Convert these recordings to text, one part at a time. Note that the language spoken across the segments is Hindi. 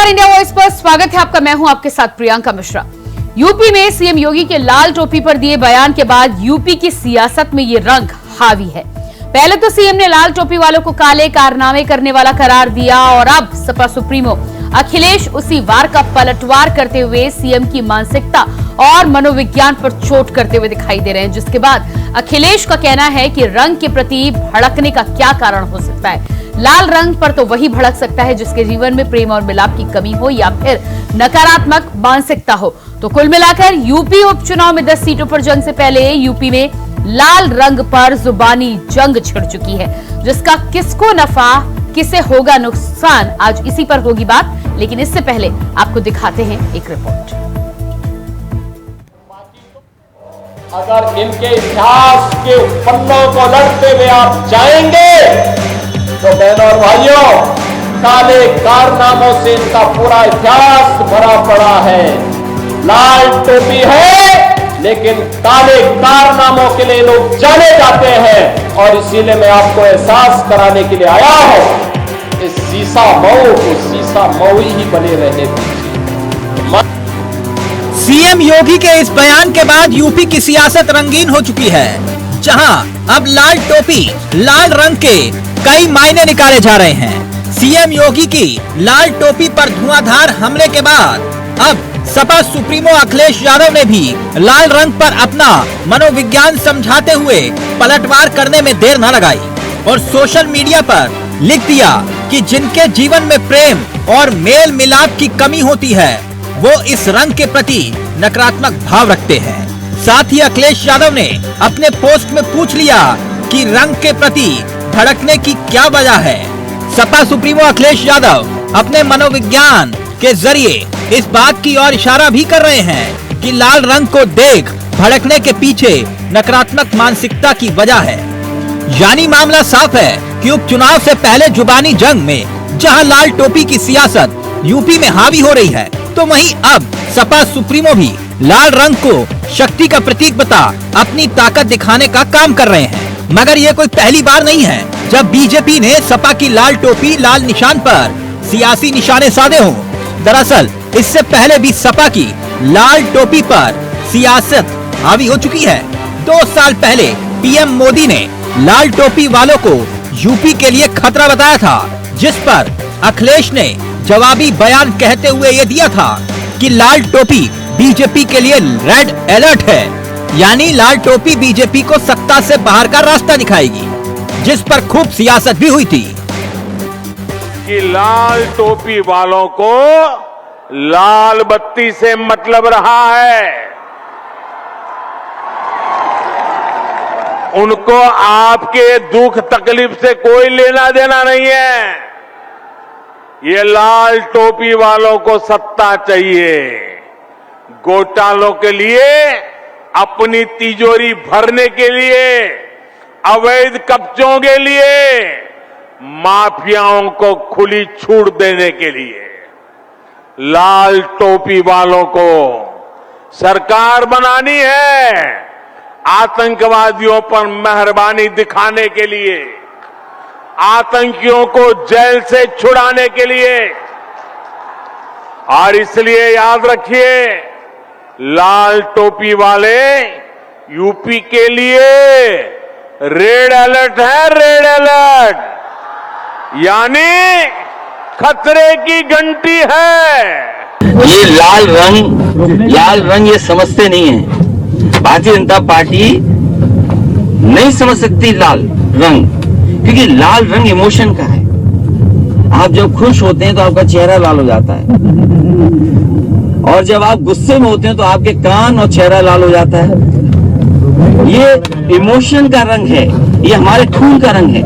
नमस्कार, इंडिया वॉइस पर स्वागत है आपका। मैं हूं आपके साथ प्रियंका मिश्रा। यूपी में सीएम योगी के लाल टोपी पर दिए बयान के बाद यूपी की सियासत में ये रंग हावी है। पहले तो सीएम ने लाल टोपी वालों को काले कारनामे करने वाला करार दिया और अब सपा सुप्रीमो अखिलेश उसी वार का पलटवार करते हुए सीएम की मानसिकता और मनोविज्ञान पर चोट करते हुए दिखाई दे रहे हैं, जिसके बाद अखिलेश का कहना है कि रंग के प्रति भड़कने का क्या कारण हो सकता है। लाल रंग पर तो वही भड़क सकता है जिसके जीवन में प्रेम और मिलाप की कमी हो या फिर नकारात्मक मानसिकता हो। तो कुल मिलाकर यूपी उपचुनाव में 10 सीटों पर जंग से पहले यूपी में लाल रंग पर जुबानी जंग छिड़ चुकी है, जिसका किसको नफा किसे होगा नुकसान, आज इसी पर होगी बात। लेकिन इससे पहले आपको दिखाते हैं एक रिपोर्ट। अगर इनके इतिहास के पन्नों को लड़ते हुए आप जाएंगे तो बहनों और भाइयों, काले कारनामों से इनका पूरा इतिहास भरा पड़ा है। लाल टोपी है लेकिन काले कारनामों के लिए लोग जाने जाते हैं, और इसीलिए मैं आपको एहसास कराने के लिए आया हूं, इस शीशा मऊ को शीशा मऊ ही बने रहे। सीएम योगी के इस बयान के बाद यूपी की सियासत रंगीन हो चुकी है, जहां अब लाल टोपी लाल रंग के कई मायने निकाले जा रहे हैं। सीएम योगी की लाल टोपी पर धुआंधार हमले के बाद अब सपा सुप्रीमो अखिलेश यादव ने भी लाल रंग पर अपना मनोविज्ञान समझाते हुए पलटवार करने में देर न लगाई और सोशल मीडिया पर लिख दिया कि जिनके जीवन में प्रेम और मेल मिलाप की कमी होती है वो इस रंग के प्रति नकारात्मक भाव रखते हैं। साथ ही अखिलेश यादव ने अपने पोस्ट में पूछ लिया कि रंग के प्रति भड़कने की क्या वजह है। सपा सुप्रीमो अखिलेश यादव अपने मनोविज्ञान के जरिए इस बात की ओर इशारा भी कर रहे हैं कि लाल रंग को देख भड़कने के पीछे नकारात्मक मानसिकता की वजह है। यानी मामला साफ है कि उपचुनाव से पहले जुबानी जंग में जहां लाल टोपी की सियासत यूपी में हावी हो रही है, तो वहीं अब सपा सुप्रीमो भी लाल रंग को शक्ति का प्रतीक बता अपनी ताकत दिखाने का काम कर रहे हैं। मगर ये कोई पहली बार नहीं है जब बीजेपी ने सपा की लाल टोपी लाल निशान पर सियासी निशाने साधे हों। दरअसल इससे पहले भी सपा की लाल टोपी पर सियासत हावी हो चुकी है। 2 साल पहले पीएम मोदी ने लाल टोपी वालों को यूपी के लिए खतरा बताया था, जिस पर अखिलेश ने जवाबी बयान कहते हुए ये दिया था कि लाल टोपी बीजेपी के लिए रेड अलर्ट है, यानी लाल टोपी बीजेपी को सत्ता से बाहर का रास्ता दिखाएगी, जिस पर खूब सियासत भी हुई थी कि लाल टोपी वालों को लाल बत्ती से मतलब रहा है। उनको आपके दुख तकलीफ से कोई लेना देना नहीं है। ये लाल टोपी वालों को सत्ता चाहिए, घोटालों के लिए, अपनी तिजोरी भरने के लिए, अवैध कब्जों के लिए, माफियाओं को खुली छूट देने के लिए। लाल टोपी वालों को सरकार बनानी है, आतंकवादियों पर मेहरबानी दिखाने के लिए, आतंकियों को जेल से छुड़ाने के लिए। और इसलिए याद रखिए, लाल टोपी वाले यूपी के लिए रेड अलर्ट है, रेड अलर्ट, यानी खतरे की घंटी है। ये लाल रंग ये समझते नहीं है। भारतीय जनता पार्टी नहीं समझ सकती लाल रंग, क्योंकि लाल रंग इमोशन का है। आप जब खुश होते हैं तो आपका चेहरा लाल हो जाता है, और जब आप गुस्से में होते हैं तो आपके कान और चेहरा लाल हो जाता है। ये इमोशन का रंग है, ये हमारे खून का रंग है।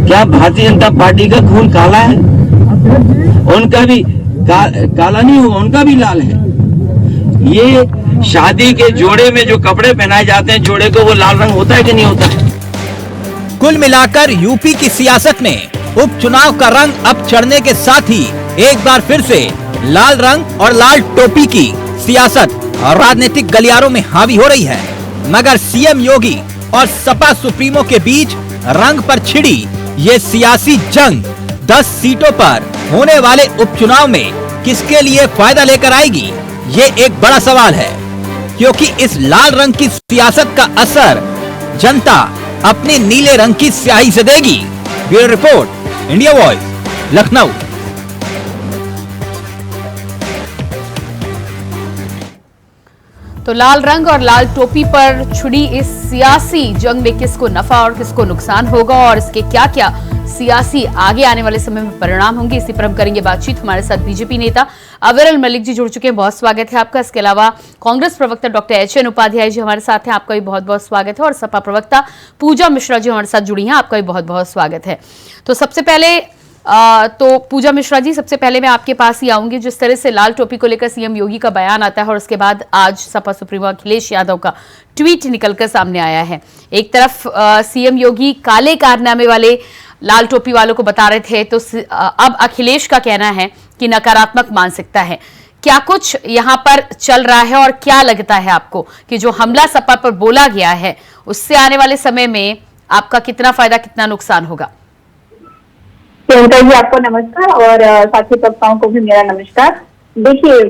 क्या भारतीय जनता पार्टी का खून काला है? उनका भी काला नहीं होगा, उनका भी लाल है। ये शादी के जोड़े में जो कपड़े पहनाए जाते हैं जोड़े को, वो लाल रंग होता है कि नहीं होता है? कुल मिलाकर यूपी की सियासत में उपचुनाव का रंग अब चढ़ने के साथ ही एक बार फिर से लाल रंग और लाल टोपी की सियासत राजनीतिक गलियारों में हावी हो रही है। मगर सीएम योगी और सपा सुप्रीमो के बीच रंग पर छिड़ी ये सियासी जंग 10 सीटों पर होने वाले उपचुनाव में किसके लिए फायदा लेकर आएगी, ये एक बड़ा सवाल है, क्योंकि इस लाल रंग की सियासत का असर जनता अपनी नीले रंग की स्याही से देगी। Bureau report, India voice, Lucknow. तो लाल रंग और लाल टोपी पर छिड़ी इस सियासी जंग में किसको नफा और किसको नुकसान होगा और इसके क्या क्या सियासी आगे आने वाले समय में परिणाम होंगे, इसी पर हम करेंगे बातचीत। हमारे साथ बीजेपी नेता अविरल मलिक जी जुड़ चुके हैं, बहुत स्वागत है आपका। इसके अलावा कांग्रेस प्रवक्ता डॉक्टर एचएन उपाध्याय जी हमारे साथ हैं, आपका भी बहुत बहुत स्वागत है। और सपा प्रवक्ता पूजा मिश्रा जी हमारे साथ जुड़ी हैं, आपका भी बहुत बहुत स्वागत है। तो सबसे पहले तो पूजा मिश्रा जी, सबसे पहले मैं आपके पास ही आऊंगी। जिस तरह से लाल टोपी को लेकर सीएम योगी का बयान आता है और उसके बाद आज सपा सुप्रीमो अखिलेश यादव का ट्वीट निकलकर सामने आया है। एक तरफ सीएम योगी काले कारनामे वाले लाल टोपी वालों को बता रहे थे, तो अब अखिलेश का कहना है कि नकारात्मक मानसिकता है। क्या कुछ यहाँ पर चल रहा है और क्या लगता है आपको कि जो हमला सपा पर बोला गया है उससे आने वाले समय में आपका कितना फायदा कितना नुकसान होगा? प्रियंका जी आपको नमस्कार और साथी प्रवक्ताओं को भी मेरा नमस्कार। देखिए,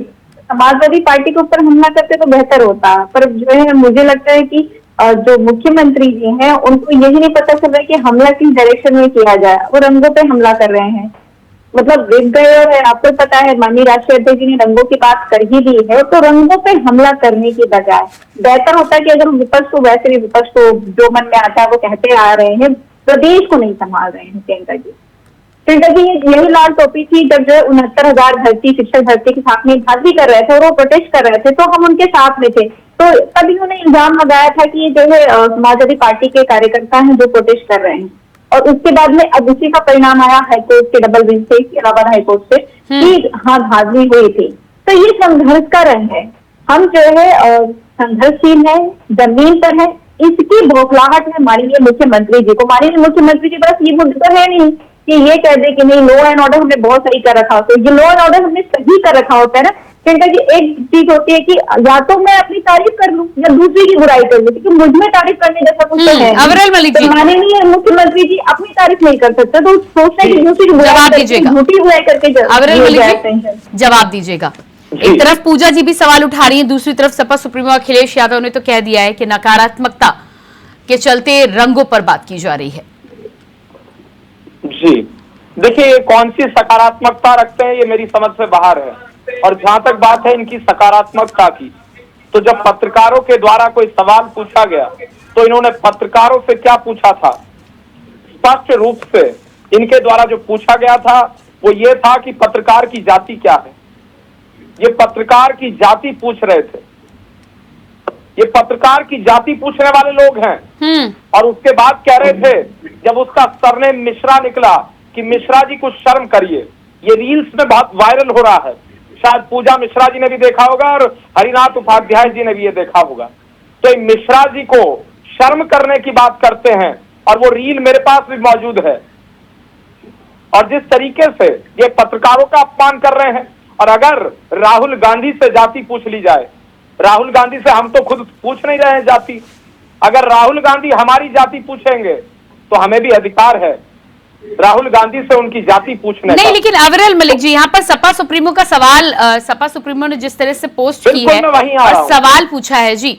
समाजवादी पार्टी के ऊपर हमला करते तो बेहतर होता, पर जो है मुझे लगता है कि जो मुख्यमंत्री जी हैं उनको यही नहीं पता चल रहा है कि हमला किस डायरेक्शन में किया जाए। वो रंगों पे हमला कर रहे हैं, मतलब देख गए है, आपको पता है माननीय राष्ट्रीय अध्यक्ष जी ने रंगों की बात कर ही दी है, तो रंगों पे हमला करने की बजाय बेहतर होता है कि अगर विपक्ष को, वैसे भी विपक्ष को जो मन में आता है वो कहते आ रहे हैं, प्रदेश को नहीं संभाल रहे हैं। प्रियंका जी यही लाल टोपी थी जब जो 69,000 भर्ती, शिक्षक भर्ती के साथ में भाग भी कर रहे थे और वो प्रोटेस्ट कर रहे थे, तो हम उनके साथ में थे। तो तब इन्होंने इल्जाम लगाया था कि ये जो है समाजवादी पार्टी के कार्यकर्ता हैं जो प्रोटेस्ट कर रहे हैं। और उसके बाद में अब उसी का परिणाम आया हाईकोर्ट के डबल बेंच से, इलाहाबाद हाईकोर्ट से, कि हाँ धांधली हुई थी। तो ये संघर्ष का रंग है। हम जो है संघर्षशील है, जमीन पर है। इसकी बौखलाहट है माननीय मुख्यमंत्री जी को। माननीय मुख्यमंत्री जी बस ये मुद्दा तो है नहीं कि ये कह दे कि नहीं लो एंड ऑर्डर हमने बहुत सही कर रखा होता है। ये लो एंड ऑर्डर हमने सही कर रखा होता है ना, क्योंकि जी एक चीज होती है कि या तो मैं अपनी तारीफ कर लूं या दूसरी की बुराई कर लूं, क्योंकि मुझ में तारीफ करने जैसा कुछ तो है। अविरल मलिक जी, माननीय मुख्यमंत्री जी अपनी तारीफ नहीं कर सकते, तो सोचते हैं कि दूसरी की बुराई करके, झूठी बुराई करके अविरल मलिक जी जवाब दीजिएगा। एक तरफ पूजा जी भी सवाल उठा रही है, दूसरी तरफ सपा सुप्रीमो अखिलेश यादव ने तो कह दिया है कि नकारात्मकता के चलते रंगों पर बात की जा रही है। जी देखिए, ये कौन सी सकारात्मकता रखते हैं ये मेरी समझ से बाहर है। और जहां तक बात है इनकी सकारात्मकता की, तो जब पत्रकारों के द्वारा कोई सवाल पूछा गया तो इन्होंने पत्रकारों से क्या पूछा था? स्पष्ट रूप से इनके द्वारा जो पूछा गया था वो ये था कि पत्रकार की जाति क्या है। ये पत्रकार की जाति पूछ रहे थे, ये पत्रकार की जाति पूछने वाले लोग हैं। और उसके बाद कह रहे थे, जब उसका सरनेम मिश्रा निकला, कि मिश्रा जी कुछ शर्म करिए। ये रील्स में बहुत वायरल हो रहा है, शायद पूजा मिश्रा जी ने भी देखा होगा और हरिनाथ उपाध्याय जी ने भी ये देखा होगा। तो मिश्रा जी को शर्म करने की बात करते हैं और वो रील मेरे पास भी मौजूद है। और जिस तरीके से ये पत्रकारों का अपमान कर रहे हैं, और अगर राहुल गांधी से जाति पूछ ली जाए, राहुल गांधी से हम तो खुद पूछ नहीं रहे हैं जाति, अगर राहुल गांधी हमारी जाति पूछेंगे तो हमें भी अधिकार है राहुल गांधी से उनकी जाति पूछने नहीं। लेकिन अविरल मलिक जी, यहाँ पर सपा सुप्रीमो का सवाल, सपा सुप्रीमो ने जिस तरह से पोस्ट की है और सवाल पूछा है जी,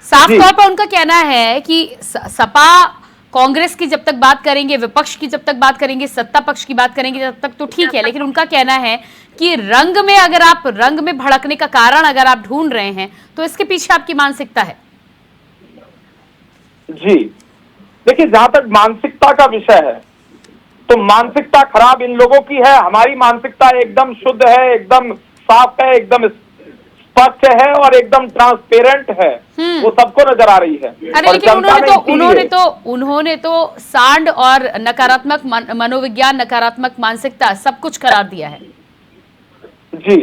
साफ तौर पर उनका कहना है कि सपा कांग्रेस की जब तक बात करेंगे, विपक्ष की जब तक बात करेंगे, सत्ता पक्ष की बात करेंगे जब तक तो ठीक है, लेकिन उनका कहना है कि रंग में, अगर आप रंग में भड़कने का कारण अगर आप ढूंढ रहे हैं तो इसके पीछे आपकी मानसिकता है। जी देखिए, जहां तक मानसिकता का विषय है तो मानसिकता खराब इन लोगों की है। हमारी मानसिकता एकदम शुद्ध है, एकदम साफ है, एकदम स्पष्ट है और एकदम ट्रांसपेरेंट है, वो सबको नजर आ रही है। अरे लेकिन उन्होंने तो सांड और नकारात्मक मनोविज्ञान, नकारात्मक मानसिकता सब कुछ करार दिया है। जी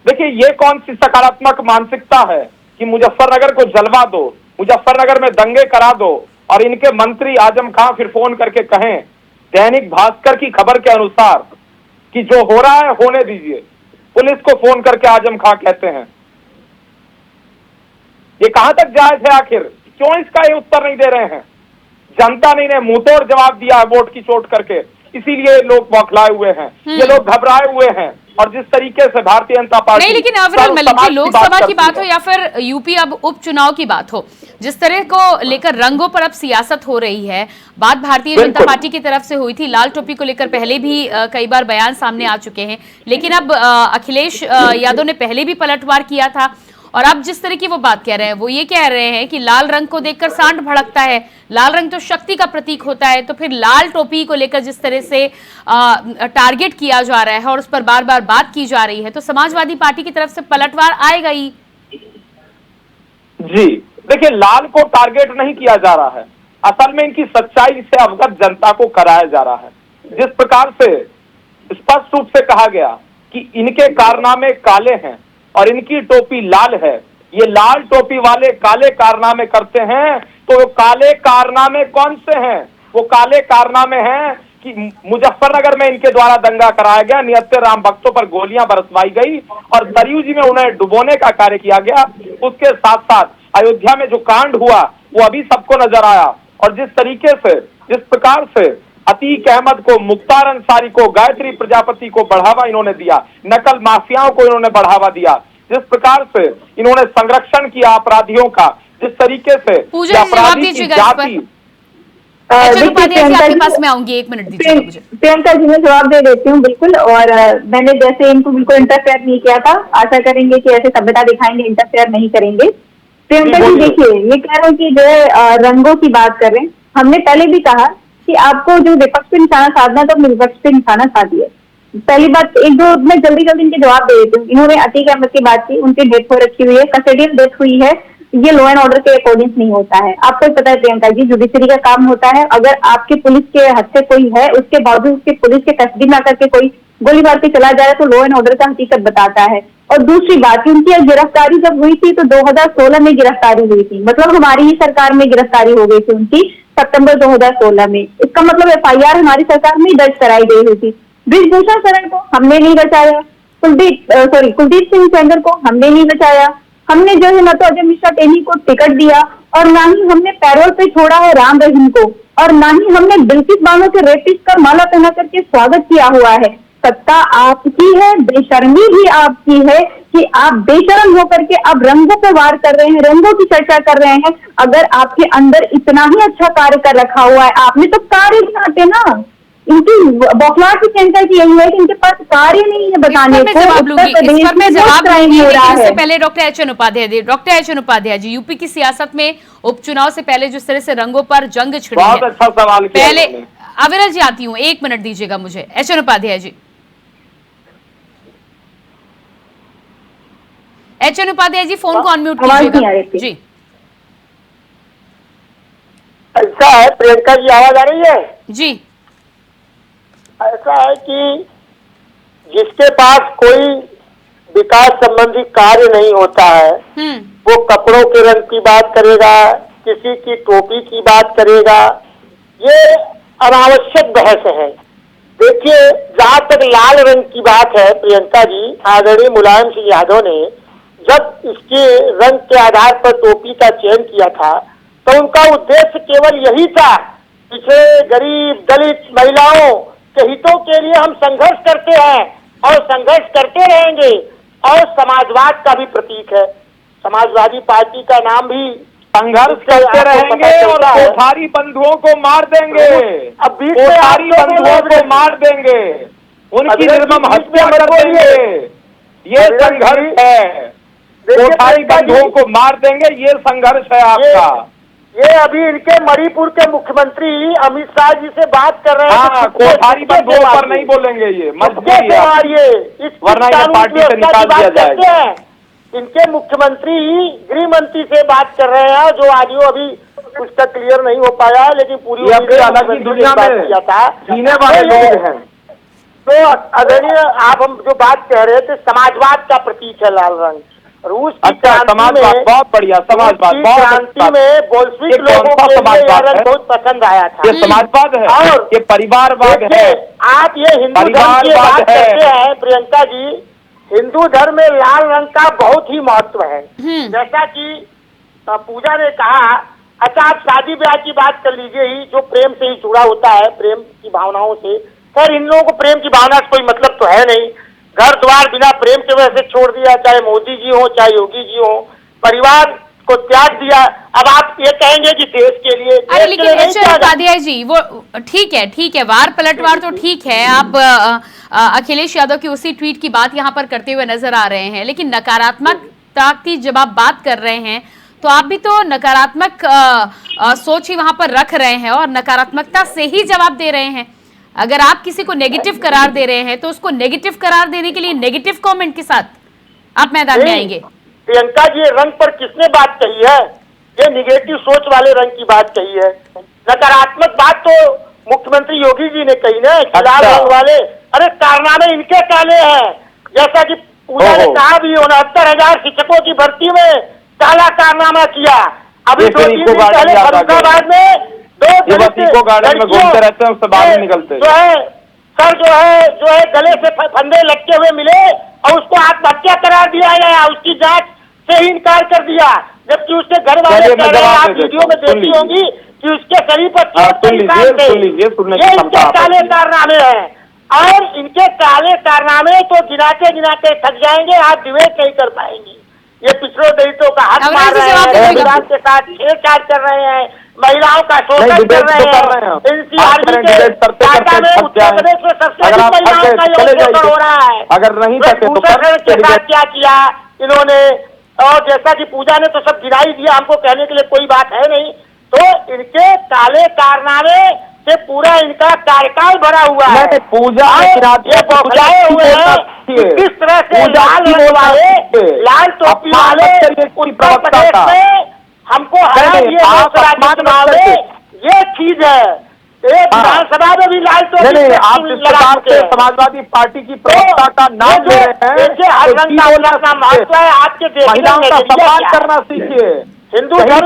देखिए, ये कौन सी सकारात्मक मानसिकता है कि मुजफ्फरनगर को जलवा दो, मुजफ्फरनगर में दंगे करा दो, और इनके मंत्री आजम खां फिर फोन करके कहें दैनिक भास्कर की खबर के अनुसार कि जो हो रहा है होने दीजिए। पुलिस को फोन करके आजम खां कहते हैं। ये कहां तक जायज है आखिर? क्यों इसका ये उत्तर नहीं दे रहे हैं? जनता ने इन्हें मुंहतोड़ जवाब दिया है वोट की चोट करके। इसीलिए लोग बौखलाए हुए हैं, ये लोग घबराए हुए हैं। और जिस तरीके से भारतीय जनता पार्टी नहीं, लेकिन अविरल मलिक जी, लोकसभा की बात हो है। या फिर यूपी अब उपचुनाव की बात हो, जिस तरह को लेकर रंगों पर अब सियासत हो रही है, बात भारतीय जनता बिल्कुल। पार्टी की तरफ से हुई थी, लाल टोपी को लेकर पहले भी कई बार बयान सामने आ चुके हैं, लेकिन अब अखिलेश यादव ने पहले भी पलटवार किया था और अब जिस तरह की वो बात कह रहे हैं, वो ये कह रहे हैं कि लाल रंग को देखकर सांड भड़कता है, लाल रंग तो शक्ति का प्रतीक होता है, तो फिर लाल टोपी को लेकर जिस तरह से टारगेट किया जा रहा है और उस पर बार बार बात की जा रही है, तो समाजवादी पार्टी की तरफ से पलटवार आएगा ही। जी देखिए, लाल को टारगेट नहीं किया जा रहा है, असल में इनकी सच्चाई से अवगत जनता को कराया जा रहा है। जिस प्रकार से स्पष्ट रूप से कहा गया कि इनके कारनामे काले हैं और इनकी टोपी लाल है, ये लाल टोपी वाले काले कारनामे करते हैं, तो वो काले कारनामे कौन से हैं? वो काले कारनामे हैं कि मुजफ्फरनगर में इनके द्वारा दंगा कराया गया, निहत्थे राम भक्तों पर गोलियां बरसवाई गई और सरयू जी में उन्हें डुबोने का कार्य किया गया। उसके साथ साथ अयोध्या में जो कांड हुआ वो अभी सबको नजर आया। और जिस तरीके से, जिस प्रकार से अतीक अहमद को, मुख्तार अंसारी को, गायत्री प्रजापति को बढ़ावा इन्होंने दिया, नकल माफियाओं को इन्होंने बढ़ावा दिया, जिस प्रकार से इन्होंने संरक्षण किया अपराधियों का, जिस तरीके से पूजा जी जवाब दीजिएगा इस पर। आपके पास में आऊंगी, 1 मिनट दीजिएगा मुझे। प्रियंका जी, मैं जवाब दे देती हूँ बिल्कुल। और मैंने जैसे इनको बिल्कुल इंटरफेयर नहीं किया था, आशा करेंगे कि ऐसे सभ्यता दिखाएंगे, इंटरफेयर नहीं करेंगे। प्रियंका जी देखिए, ये कह रहे हैं कि जो है रंगों की बात कर रहे हैं, हमने पहले भी कहा कि आपको जो विपक्ष पे निशाना साधना तो विपक्ष पे निशाना साधिए। पहली बात, एक दो मैं जल्दी इनके जवाब दे देती हूँ। इन्होंने अतीक अहमद की बात की, उनकी डेथ हो रखी हुई है, कस्टडियल डेथ हुई है, ये लॉ एंड ऑर्डर के अकॉर्डिंग नहीं होता है। आपको पता है प्रियंका जी, जुडिशरी का काम होता है, अगर आपके पुलिस के हाथ से कोई है, उसके बावजूद उसके पुलिस के कस्टडी में आकर के कोई गोलीबार पे चला जा रहा है, तो लॉ एंड ऑर्डर का हकीकत बताता है। और दूसरी बात, उनकी गिरफ्तारी जब हुई थी तो 2016 में गिरफ्तारी हुई थी, मतलब हमारी ही सरकार में गिरफ्तारी हो गई थी उनकी सितंबर 2016 में। इसका मतलब एफआईआर हमारी सरकार में दर्ज कराई गई हुई थी। बृजभूषण शरण को हमने नहीं बचाया, कुलदीप सिंह सेंगर को हमने नहीं बचाया, हमने जो है न तो अजय मिश्रा टेनी को टिकट दिया और ना ही हमने पैरोल पे छोड़ा है राम रहीम को, और ना ही हमने बिल्किस बानो के रेपिस्ट का माला पहना करके स्वागत किया हुआ है। सत्ता आपकी है, बेशर्मी भी आपकी है कि आप बेशर्म होकर के अब रंगों पे वार कर रहे हैं, रंगों की चर्चा कर रहे हैं। अगर आपके अंदर इतना ही अच्छा कार्य कर रखा हुआ है, आपने तो कार्य दिखाते ना। इनकी बौखलाहट की चिंता की यही है कि इनके पास कार्य नहीं है बताने को। इस पर मैं जवाब दूंगी, इससे पहले doctor H N Upadhyay ji, UP की सियासत में उपचुनाव से पहले जिस तरह से रंगों पर जंग छिड़ी है, बहुत अच्छा सवाल किया पहले अविरल जी आती हूँ, 1 मिनट दीजिएगा मुझे। H N Upadhyay ji, phone को अनम्यूट कीजिएगा जी। ऐसा है प्रियंका जी, आवाज आ रही है जी? ऐसा है कि जिसके पास कोई विकास संबंधी कार्य नहीं होता है, वो कपड़ों के रंग की बात करेगा, किसी की टोपी की बात करेगा, ये अनावश्यक बहस है। देखिए, जहाँ तक लाल रंग की बात है प्रियंका जी, आदरणीय मुलायम सिंह यादव ने जब इसके रंग के आधार पर टोपी का चयन किया था तो उनका उद्देश्य केवल यही था, पिछड़े गरीब दलित महिलाओं के हितों के लिए हम संघर्ष करते हैं और संघर्ष करते रहेंगे, और समाजवाद का भी प्रतीक है। समाजवादी पार्टी का नाम भी संघर्ष करते रहेंगे और कोठारी बंधुओं को मार देंगे, अब बीच में कोठारी बंधुओं को मार देंगे, उनकी निर्मम हत्या कर देंगे, ये संघर्ष है। कोठारी बंधुओं को मार देंगे, ये संघर्ष है आपका। ये अभी इनके मणिपुर के मुख्यमंत्री अमित शाह जी से बात कर रहे हैं। हाँ, कोठारी बंधुओं पर नहीं बोलेंगे, ये मजबूरी है, वरना ये पार्टी से निकाल दिया जाएगा। इनके मुख्यमंत्री गृह मंत्री से बात कर रहे हैं, जो आज अभी कुछ तक क्लियर नहीं हो पाया, लेकिन पूरी अलग ही दुनिया में जीने वाले लोग हैं। तो आदरणीय, आप हम जो बात कह रहे थे, समाजवाद का प्रतीक है लाल रंग। रूस की समाजवाद, बहुत बढ़िया समाजवाद, क्रांति में बोल्शेविक लोगों को यह रंग बहुत पसंद आया था। ये समाजवाद है और ये परिवारवाद है। आप ये हिंदू धर्म की बात करते हैं प्रियंका जी, हिंदू धर्म में लाल रंग का बहुत ही महत्व है। जैसा कि पूजा ने कहा, अच्छा आप शादी ब्याह की बात कर लीजिए ही, जो प्रेम से ही जुड़ा होता है, प्रेम की भावनाओं से, खैर इन लोगों को प्रेम की भावना से कोई मतलब तो है नहीं। घर द्वार बिना प्रेम के वैसे छोड़ दिया, चाहे मोदी जी हो चाहे योगी जी हो, परिवार को त्याग दिया। अब आप ये कहेंगे कि देश के लिए, अरे लेकिन एच.आर. उपाध्याय जी, वो ठीक है, वार पलटवार तो ठीक है, आप अखिलेश यादव की उसी ट्वीट की बात यहाँ पर करते हुए नजर आ रहे हैं, लेकिन नकारात्मकता की जब आप बात कर रहे हैं तो आप भी तो नकारात्मक सोच ही वहां पर रख रहे हैं और नकारात्मकता से ही जवाब दे रहे हैं। अगर आप किसी को नेगेटिव करार दे रहे हैं तो उसको नेगेटिव करार देने के लिए नेगेटिव कमेंट के साथ आप मैदान में आएंगे। प्रियंका जी, रंग पर किसने बात कही है? ये निगेटिव सोच वाले रंग की बात कही है। नकारात्मक बात तो मुख्यमंत्री योगी जी ने कही ना, लाल रंग वाले। अरे कारनामे इनके काले हैं, जैसा कि पूजा ने कहा भी 69,000 शिक्षकों की भर्ती में काला कारनामा किया। अभी 2-3 दिन पहले फरुखाबाद में 2 गार्डन में घूमते रहते हैं, उससे बाहर नहीं निकलते। जो है सर, जो है गले से फंदे लटके हुए मिले और उसको आत्महत्या करार दिया गया, उसकी जांच से ही इनकार कर दिया, जबकि उसके घर वाले कह रहे हैं, आप वीडियो में देखी होंगी कि उसके शरीर पर चोट के निशान थे। ये इनके काले कारनामे हैं और इनके काले कारनामे तो गिनाते थक जाएंगे, आप डिबेट नहीं कर पाएंगे। ये पिछड़ों दलितों का हक मार रहे हैं, संविधान के साथ छेड़छाड़ कर रहे हैं, महिलाओं का शोषण कर रहे हैं। एनसीआरबी के टाटा में उत्तर प्रदेश में सबसे अधिक महिलाओं का शोषण हो रहा है। अगर नहीं भूषण के साथ क्या किया इन्होंने, और जैसा कि पूजा ने तो सब गिरा ही दिया, हमको कहने के लिए कोई बात है नहीं। तो इनके काले कारनामे से पूरा इनका कार्यकाल भरा हुआ है। पूजा ये बौखलाए हुए हैं कि किस तरह से लाल रंग वाले, लाल टोपी वाले उत्तर प्रदेश में हमको हरा दिए लोकसभा के चुनाव में। ये चीज है, एक विधानसभा में भी लाल टोपी आप जिस प्रकार से समाजवादी पार्टी की प्रवक्ता का नाम ले रहे हैं, देखिए हर रंग का अपना महत्व है। आपके महिलाओं का सम्मान करना सीखिए। हिंदू धर्म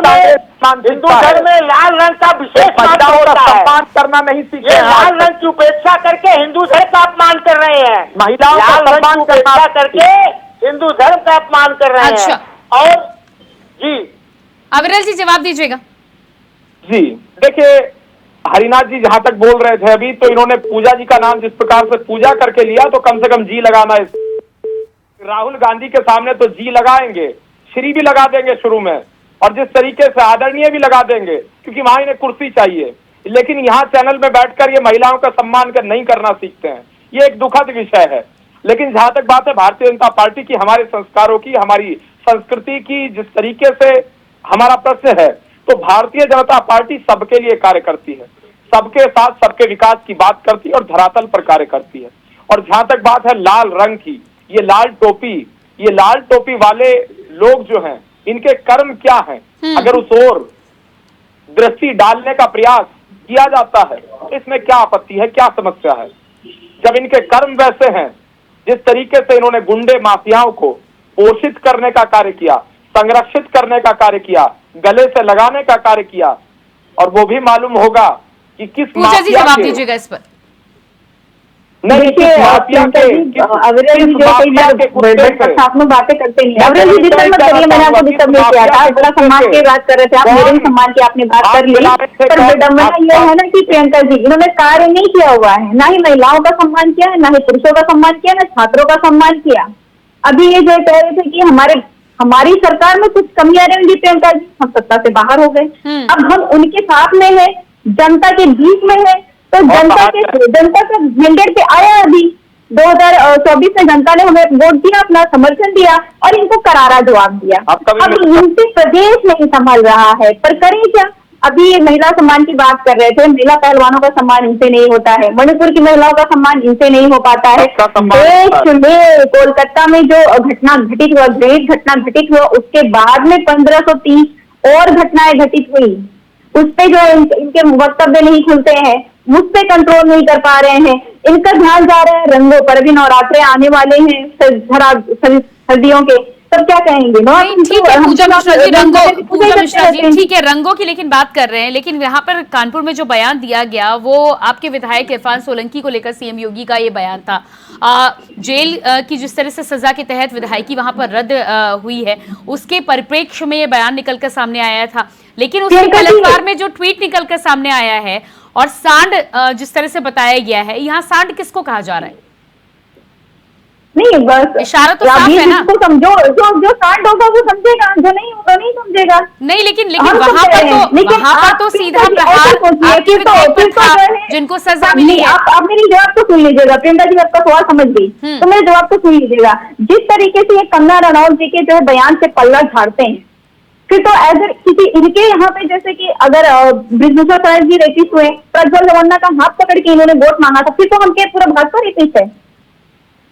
में लाल रंग का विशेष महत्व होता है। सम्मान करना नहीं सीखे, ये लाल रंग की उपेक्षा करके हिंदू धर्म का अपमान कर रहे हैं। महिलाओं का सम्मान उपेक्षा करके हिंदू धर्म का अपमान कर रहे हैं। और जी अविरल जी जवाब दीजिएगा। जी देखिए, हरिनाथ जी जहां तक बोल रहे थे अभी, तो इन्होंने पूजा जी का नाम जिस प्रकार से पूजा करके लिया, तो कम से कम जी लगाना है। राहुल गांधी के सामने तो जी लगाएंगे, श्री भी लगा देंगे शुरू में, और जिस तरीके से आदरणीय भी लगा देंगे, क्योंकि वहां इन्हें कुर्सी चाहिए। लेकिन यहाँ चैनल में बैठकर ये महिलाओं का सम्मान नहीं करना सीखते हैं। ये एक दुखद विषय है। लेकिन जहां तक बात है भारतीय जनता पार्टी की, हमारे संस्कारों की, हमारी संस्कृति की, जिस तरीके से हमारा प्रश्न है, तो भारतीय जनता पार्टी सबके लिए कार्य करती है, सबके साथ सबके विकास की बात करती है और धरातल पर कार्य करती है। और जहां तक बात है लाल रंग की, ये लाल टोपी वाले लोग जो हैं, इनके कर्म क्या हैं? अगर उस ओर दृष्टि डालने का प्रयास किया जाता है, इसमें क्या आपत्ति है, क्या समस्या है? जब इनके कर्म वैसे हैं, जिस तरीके से इन्होंने गुंडे माफियाओं को पोषित करने का कार्य किया, संरक्षित करने का कार्य किया, गले से लगाने का कार्य किया, और वो भी मालूम होगा कि किस पूजा जी जवाब दीजिएगा इस पर। देखिए अविरल जी जो कई बार साथ में बातें करते हैं, अविरल जी डिस्टर्ब मत करिए, मैंने आपको डिस्टर्ब नहीं किया था। बड़ा सम्मान की बात कर रहे थे आप, मेरे भी सम्मान की आपने बात कर ली। पर विडम्बना ये है ना कि प्रियंका जी इन्होंने कार्य नहीं किया हुआ है, ना ही महिलाओं का सम्मान किया है, ना ही पुरुषों का सम्मान किया, ना छात्रों का सम्मान किया। अभी ये जो कह रहे थे कि हमारी सरकार में कुछ कमियां रहेंगी प्रियंका जी, हम सत्ता से बाहर हो गए, अब हम उनके साथ में है, जनता के बीच में है, तो जनता का मैंडेट पे आया। अभी 2024 में जनता ने हमें वोट दिया, अपना समर्थन दिया और इनको करारा जवाब दिया। अब इनसे प्रदेश नहीं संभल रहा है, पर करें क्या? अभी ये महिला सम्मान की बात कर रहे थे, महिला पहलवानों का सम्मान इनसे नहीं होता है, मणिपुर की महिलाओं का सम्मान इनसे नहीं हो पाता है। देश में कोलकाता में जो घटना घटित हुआ, ग्रेट घटना घटित हुआ, उसके बाद में 1530 और घटनाएं घटित हुई, उस पे जो इनके वक्तव्य नहीं खुलते हैं, मुझ पे कंट्रोल नहीं कर पा रहे हैं, इनका ध्यान जा रहा है रंगों पर। अभी नवरात्रे आने वाले हैं सर्दियों के, तब क्या कहेंगे? ठीक है पूजा मिश्रा जी, ठीक है रंगों की लेकिन बात कर रहे हैं, लेकिन यहाँ पर कानपुर में जो बयान दिया गया वो आपके विधायक इरफान सोलंकी को लेकर सीएम योगी का ये बयान था। जेल की जिस तरह से सजा के तहत विधायकी वहां पर रद्द हुई है, उसके परिप्रेक्ष्य में ये बयान निकलकर सामने आया था। लेकिन उसके पलटवार में जो ट्वीट निकलकर सामने आया है और सांड जिस तरह से बताया गया है, यहाँ सांड किसको कहा जा रहा है? नहीं, बस इशारा तो साफ है ना। समझो, जो सांड होगा वो समझेगा, जो नहीं होगा नहीं समझेगा। नहीं, लेकिन हम वहां समझ रहे हैं, पर लेकिन तो आप सीधा प्रियंका जी प्रहार ऐसे सोचिए आपके कि विधायक पर तो था, जो है- जिनको सजा नहीं, मिली है। आप मेरी जवाब तो सुन लीजिएगा। प्रियंका जी आपका सवाल समझ गई, तो मेरे जवाब तो सुन लीजिएगा। जिस तरीके से ये कंगना रनौत जी के जो है बयान से पल्ला झाड़ते हैं, फिर तो एज किसी इनके यहाँ पे जैसे कि अगर बृजभूषण शरण जी रेपिस्ट हुए, प्रज्वल जमन्ना का हाथ पकड़ के इन्होंने वोट मांगा था, फिर तो हम के पूरा भाजपा रेपिस्ट है।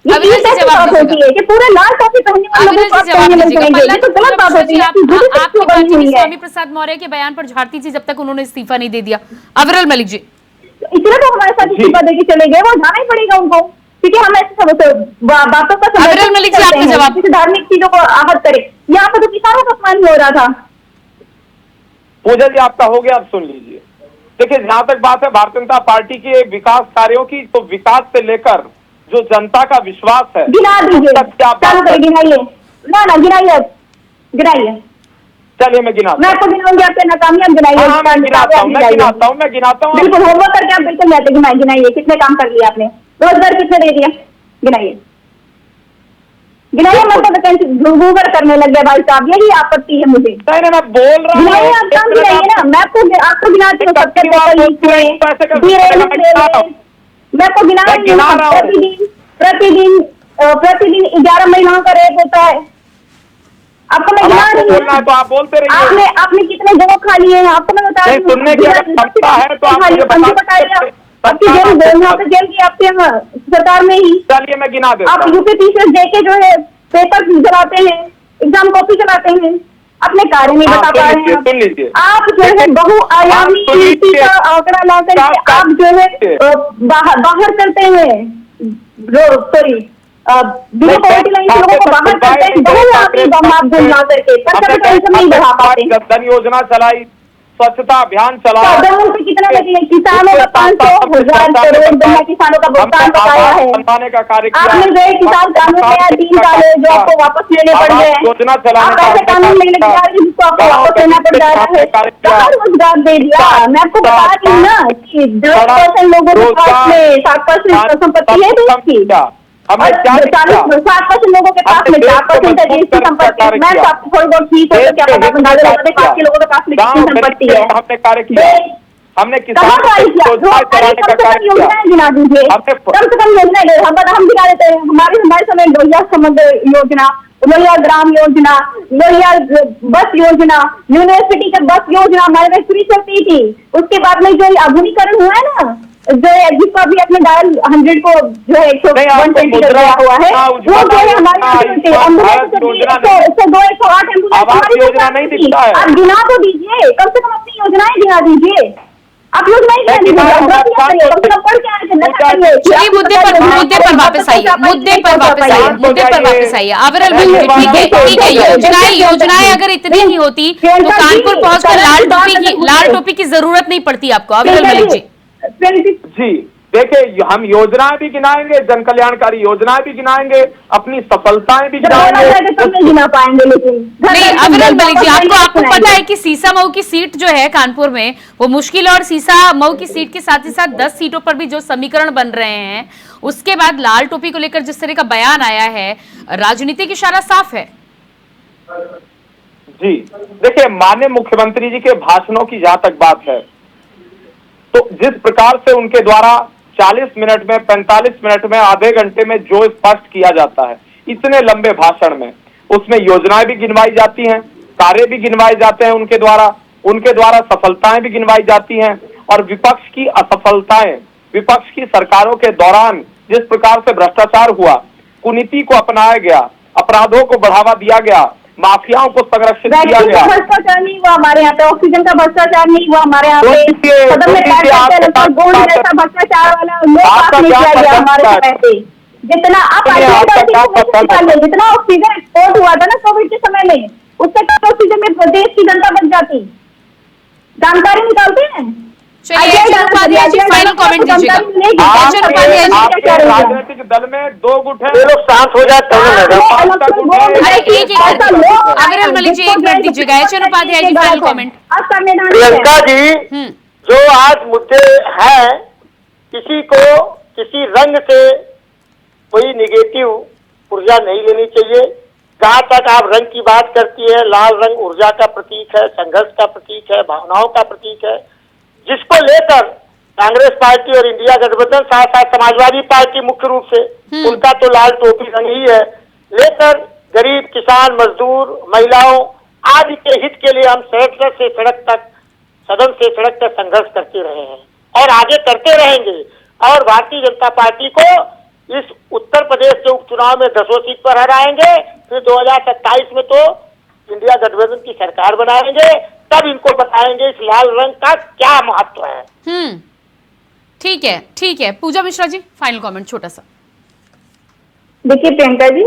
ये अविनाश जी कैसी जवाब बात होती दीजिएगा। है कि पूरे लाल टॉपी पहनने वाले लोगों को आप कहने में सुनेंगे? ये तो गलत बात होती है। आपकी पार्टी हुई भी है, स्वामी प्रसाद मौर्य के बयान पर झाड़ती थी जब तक उन्होंने इस्तीफा नहीं दे दिया। अविरल मलिक जी, इसलिए तो हमारे साथ इस्तीफा देके चले गए, वो जाना ही पड़ेगा उनको, क्योंकि हम ऐसे बातों का अविरल मलिक जी, आपका जवाब। किसी धार्मिक चीजों को आहत करे। यहाँ पे तो किसानों का अपमान हो रहा था। पूजा जी आपका हो गया, अब सुन लीजिए। देखिए, जहां तक बात है भारतीय जनता पार्टी के विकास कार्यों की, तो विकास से लेकर जो जनता का विश्वास है, गिना दीजिए, तब क्या बात चालू है? कर गिनाइए। ना गिनाइए, गिनाइए। चलिए मैं गिनाता मैं हूं। आपको गिनाऊंगी, आपके नाकामियाब गिनाइए। हाँ, मैं गिनाता हूं, मैं गिनाता हूं। बिल्कुल होमवर्क करके आप बिल्कुल लेते गिनाइए। कितने काम कर लिए आपने, रोजगार कितने दे दिया, गिनाइए। गिनाइए, मतलब वैकेंसी गूगल करने लग गया भाई साहब, यही आपत्ति है मुझे। नहीं, मैं बोल रहा हूँ। गिनाइए, आप काम गिनाइए ना। मैं आपको गिनाती हूँ, सबसे मैं आपको गिना रही हूँ। प्रतिदिन 11 महिलाओं का रेप होता है। आपको मैं गिना रही बोलना है हूँ। तो आप बोलते रहिए। आपने कितने जगह खा लिए हैं, आपको मैं बता रही हूँ। सुनने की अगर क्षमता है तो आप मुझे बताइए। आपकी जेल जेल की आपके सरकार में ही। चलिए मैं गिना देता आप हूं। यूपीपीसीएस देके जो है पेपर चलाते हैं, एग्जाम कॉपी चलाते हैं, अपने कार्य नहीं बता पा रहे हैं। सुन लीजिए। आप जो है बहुआयामी नीति का आंकड़ा ला करके आप जो है बाहर करते हैं, सॉरी बिना पॉवर्टी लाइन के लोगों को बाहर करते हैं, बहुआयामी मापदंड ला करके, पर पेंशन नहीं बढ़ा पाते। धन योजना चलाई, स्वच्छता अभियान चलाया। दामों पे कितना लगे? किसानों का 500,000 करोड़ दुनिया किसानों का भुगतान बकाया है। बनाने का कार्य किया। आपने जो है किसान कानून में 3 साल है जो आपको वापस लेने पड़ गए। योजना चलाने आप ऐसे कानून लेने जा रहे हैं जिसको आपको वापस लेना पड़ जा रहा है। कहाँ रोजगार दे दिया? मैं आपको बता रही हूँ ना कि 10% लोगों के पास में 7% संपत्ति है देश की, हमने क्या 7% लोगों के पास में 4% है देश की संपत्ति। मैं आपको थोड़ी बहुत ठीक हो तो क्या पता बंगाली लोगों के पास में कितनी संपत्ति है। हमने कार्य किया। हमने कहाँ कार्य किया? जो कार्य कम से कम योजनाएं गिना दीजिए, कम से कम योजनाएं हम गिना देते हैं। हमारे समय लोहिया समुद्र योजना, लोहिया ग्राम योजना, लोहिया बस योजना, यूनिवर्सिटी का बस योजना हमारे में फ्री चलती थी। उसके बाद में जो आधुनिकरण हुआ है ना, जो है जिसको अभी अपने डायल 100 को जो है 120 कर दिया हुआ है, वो जो है हमारे एम्बुलेंस 102-108 एम्बुलेंस आप गिना तो दीजिए, कम से कम अपनी योजनाएं गिना दीजिए। आप योजनाएं गिना दीजिए, चलिए मुद्दे पर वापस आइए। अविरल मलिक, ठीक है, योजनाएं अगर इतनी ही होती तो कानपुर पहुंचकर लाल टोपी की जरूरत नहीं पड़ती आपको। अविरल मलिक जी, जी देखिए, हम योजनाएं भी गिनाएंगे, जन कल्याणकारी योजनाएं भी गिनाएंगे, अपनी सफलताएं भी गिनाएंगे। गिना पाएंगे लेकिन नहीं अविरल मलिक जी, आपको पता है कि सीसा मऊ की सीट जो है कानपुर में वो मुश्किल, और सीसा मऊ की सीट के साथ ही साथ 10 सीटों पर भी जो समीकरण बन रहे हैं, उसके बाद लाल टोपी को लेकर जिस तरह का बयान आया है, राजनीतिक इशारा साफ है। जी देखिए, माननीय मुख्यमंत्री जी के भाषणों की जहां तक बात है, तो जिस प्रकार से उनके द्वारा 40 मिनट में, 45 मिनट में, आधे घंटे में जो स्पष्ट किया जाता है इतने लंबे भाषण में, उसमें योजनाएं भी गिनवाई जाती हैं, कार्य भी गिनवाए जाते हैं उनके द्वारा सफलताएं भी गिनवाई जाती हैं, और विपक्ष की असफलताएं, विपक्ष की सरकारों के दौरान जिस प्रकार से भ्रष्टाचार हुआ, कुनीति को अपनाया गया, अपराधों को बढ़ावा दिया गया, माफियाओं को संरक्षित किया गया। भ्रष्टाचार नहीं हुआ हमारे यहाँ पे, ऑक्सीजन का भ्रष्टाचार नहीं हुआ हमारे यहाँ पे, सदन में गोल्ड जैसा भ्रष्टाचार वाला लोग पास नहीं किया गया हमारे समय पे। जितना आप जितना ऑक्सीजन एक्सपोर्ट हुआ था ना कोविड के समय में, उससे कम ऑक्सीजन में देश की जनता बच जाती। जानकारी निकालते हैं। चलिए फाइनल कमेंट दीजिएगा। राजनीतिक दल में 2 गुट है, ये लोग शांत हो जाते हैं। अरे अविरल मलिक जी 1 मिनट दीजिएगा। HN Upadhyay ji final comment. Priyanka ji, जो आज मुद्दे हैं, किसी को किसी रंग से कोई निगेटिव ऊर्जा नहीं लेनी चाहिए। जहां तक आप रंग की बात करती है, लाल रंग ऊर्जा का प्रतीक है, संघर्ष का प्रतीक है, भावनाओं का प्रतीक है, जिसको लेकर कांग्रेस पार्टी और इंडिया गठबंधन, साथ साथ समाजवादी पार्टी मुख्य रूप से, उनका तो लाल टोपी रंग ही है, लेकर गरीब, किसान, मजदूर, महिलाओं आदि के हित के लिए हम सड़क से सड़क तक, सदन से सड़क तक संघर्ष करते रहे हैं और आगे करते रहेंगे। और भारतीय जनता पार्टी को इस उत्तर प्रदेश के उपचुनाव में 10 सीट पर हराएंगे, फिर 2027 में तो इंडिया गठबंधन की सरकार बनाएंगे, तब इनको बताएंगे इस लाल रंग का क्या महत्व है। ठीक है। पूजा मिश्रा जी, फाइनल कमेंट छोटा सा। देखिए प्रियंका जी,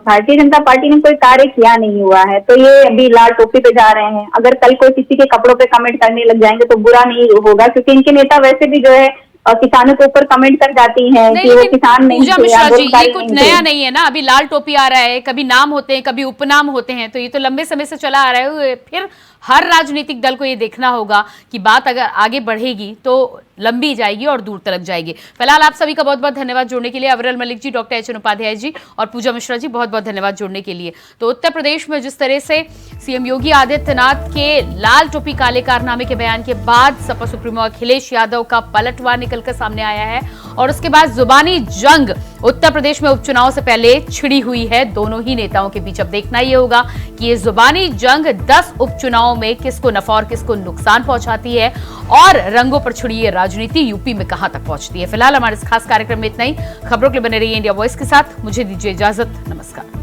भारतीय जनता पार्टी ने कोई कार्य किया नहीं हुआ है, तो ये अभी लाल टोपी पे जा रहे हैं। अगर कल कोई किसी के कपड़ों पे कमेंट करने लग जाएंगे तो बुरा नहीं होगा, क्योंकि इनके नेता वैसे भी जो है किसानों के ऊपर कमेंट कर जाती हैं कि वो किसान नहीं पूजा थे, मिश्रा जी, ये आंदोलनकारी कुछ नहीं नया थे। नहीं है ना। अभी लाल टोपी आ रहा है, कभी नाम होते हैं, कभी उपनाम होते हैं, तो ये तो लंबे समय से चला आ रहा है। फिर हर राजनीतिक दल को ये देखना होगा कि बात अगर आगे बढ़ेगी तो लंबी जाएगी और दूर तक जाएगी। फिलहाल आप सभी का बहुत बहुत धन्यवाद जुड़ने के लिए। अविरल Malik ji, doctor H N Upadhyay ji और पूजा मिश्रा जी, बहुत बहुत धन्यवाद जुड़ने के लिए। तो उत्तर प्रदेश में जिस तरह से सीएम योगी आदित्यनाथ के लाल टोपी काले कारनामे के बयान के बाद सपा सुप्रीमो अखिलेश यादव का पलटवार निकलकर सामने आया है और उसके बाद जुबानी जंग उत्तर प्रदेश में उपचुनाव से पहले छिड़ी हुई है दोनों ही नेताओं के बीच। अब देखना यह होगा कि ये जुबानी जंग 10 उपचुनाव में किसको नफा और किसको नुकसान पहुंचाती है और रंगों पर छिड़ी ये राजनीति यूपी में कहां तक पहुंचती है। फिलहाल हमारे इस खास कार्यक्रम में इतना ही। खबरों के लिए बने रहिए इंडिया वॉइस के साथ। मुझे दीजिए इजाजत। नमस्कार।